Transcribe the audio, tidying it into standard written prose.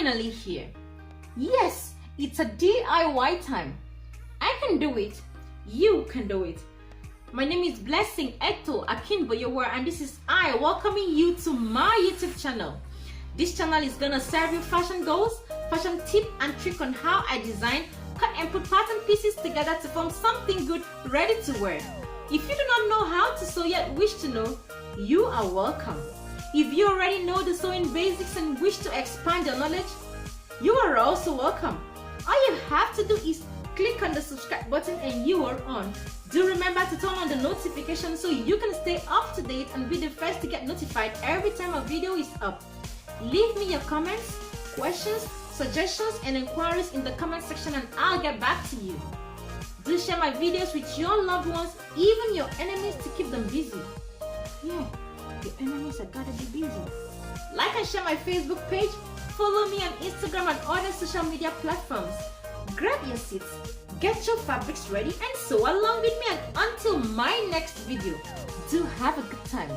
finally here. Yes, it's a DIY time. I can do it. You can do it. My name is Blessing Eto Akinboyewa, and this is I welcoming you to my YouTube channel. This channel is gonna serve you fashion goals, fashion tip and trick on how I design, cut and put pattern pieces together to form something good ready to wear. If you do not know how to sew yet wish to know, you are welcome. If you already know the sewing basics and wish to expand your knowledge, you are also welcome. All you have to do is click on the subscribe button and you are on. Do remember to turn on the notification so you can stay up to date and be the first to get notified every time a video is up. Leave me your comments, questions, suggestions and inquiries in the comment section and I'll get back to you. Do share my videos with your loved ones, even your enemies, to keep them busy. Yeah, your enemies are gotta be busy. Like and share my Facebook page, follow me on Instagram and other social media platforms. Grab your seats, get your fabrics ready and sew along with me, and until my next video, do have a good time.